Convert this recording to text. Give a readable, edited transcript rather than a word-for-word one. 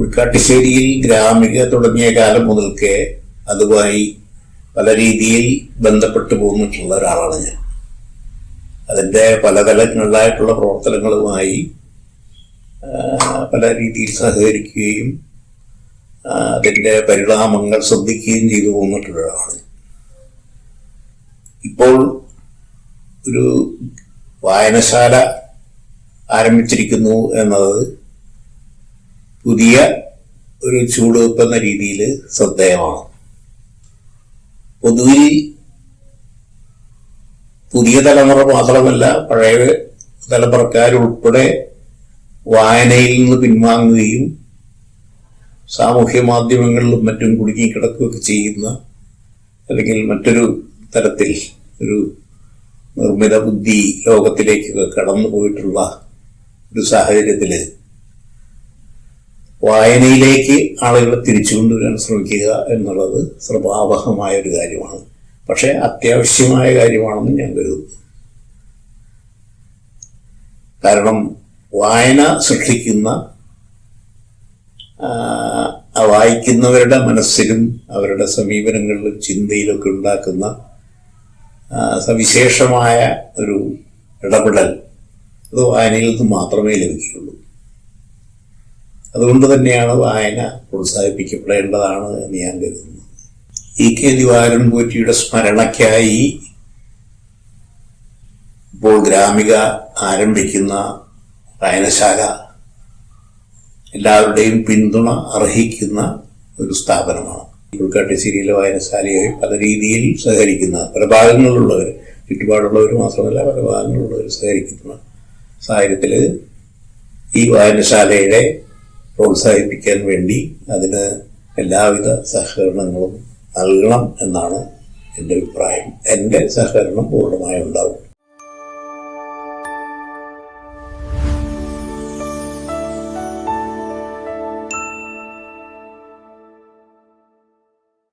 പുഴുക്കാട്ടിശ്ശേരിയിൽ ഗ്രാമിക തുടങ്ങിയ കാലം മുതൽക്കേ അതുമായി പല രീതിയിൽ ബന്ധപ്പെട്ടു പോന്നിട്ടുള്ള ഒരാളാണ് ഞാൻ. അതിൻ്റെ പലതലങ്ങളിലായിട്ടുള്ള പ്രവർത്തനങ്ങളുമായി പല രീതിയിൽ സഹകരിക്കുകയും അതിൻ്റെ പരിണാമങ്ങൾ ശ്രദ്ധിക്കുകയും ചെയ്തു പോന്നിട്ടുള്ള ഒരാളാണ്. ഇപ്പോൾ ഒരു വായനശാല ആരംഭിച്ചിരിക്കുന്നു എന്നത് പുതിയ ഒരു ചുവടുവെപ്പ് എന്ന രീതിയിൽ ശ്രദ്ധേയമാണ്. പൊതുവിൽ പുതിയ തലമുറ മാത്രമല്ല, പഴയ തലമുറക്കാരുൾപ്പെടെ വായനയിൽ നിന്ന് പിൻവാങ്ങുകയും സാമൂഹ്യ മാധ്യമങ്ങളിലും മറ്റും കുടുങ്ങിക്കിടക്കുകയൊക്കെ ചെയ്യുന്ന, അല്ലെങ്കിൽ മറ്റൊരു തരത്തിൽ ഒരു നിർമ്മിത ബുദ്ധി ലോകത്തിലേക്കൊക്കെ കടന്നു പോയിട്ടുള്ള ഒരു സാഹചര്യത്തിൽ വായനയിലേക്ക് ആളുകളെ തിരിച്ചു കൊണ്ടുവരാൻ ശ്രമിക്കുക എന്നുള്ളത് ശ്രമാവഹമായ ഒരു കാര്യമാണ്. പക്ഷെ അത്യാവശ്യമായ കാര്യമാണെന്ന് ഞാൻ കരുതുന്നു. കാരണം വായന സൃഷ്ടിക്കുന്ന, വായിക്കുന്നവരുടെ മനസ്സിലും അവരുടെ സമീപനങ്ങളിലും ചിന്തയിലൊക്കെ ഉണ്ടാക്കുന്ന സവിശേഷമായ ഒരു ഇടപെടൽ അത് വായനയിൽ നിന്ന് മാത്രമേ ലഭിക്കുകയുള്ളൂ. അതുകൊണ്ട് തന്നെയാണ് വായന പ്രോത്സാഹിപ്പിക്കപ്പെടേണ്ടതാണ് എന്ന് ഞാൻ കരുതുന്നു. EK ദിവാകരൻ പോറ്റിയുടെ സ്മരണയ്ക്കായി ഇപ്പോൾ ഗ്രാമിക ആരംഭിക്കുന്ന വായനശാല എല്ലാവരുടെയും പിന്തുണ അർഹിക്കുന്ന ഒരു സ്ഥാപനമാണ്. പുഴുക്കാട്ടിശ്ശേരിയിലെ വായനശാലയായി പല രീതിയിൽ സഹകരിക്കുന്ന, പല ഭാഗങ്ങളിലുള്ളവർ, ചുറ്റുപാടുള്ളവർ മാത്രമല്ല പല ഭാഗങ്ങളിലുള്ളവർ സഹകരിക്കുന്ന സാഹചര്യത്തിൽ ഈ വായനശാലയുടെ പ്രോത്സാഹിപ്പിക്കാൻ വേണ്ടി അതിന് എല്ലാവിധ സഹകരണങ്ങളും നൽകണം എന്നാണ് എൻ്റെ അഭിപ്രായം. എൻ്റെ സഹകരണം പൂർണ്ണമായി ഉണ്ടാവും.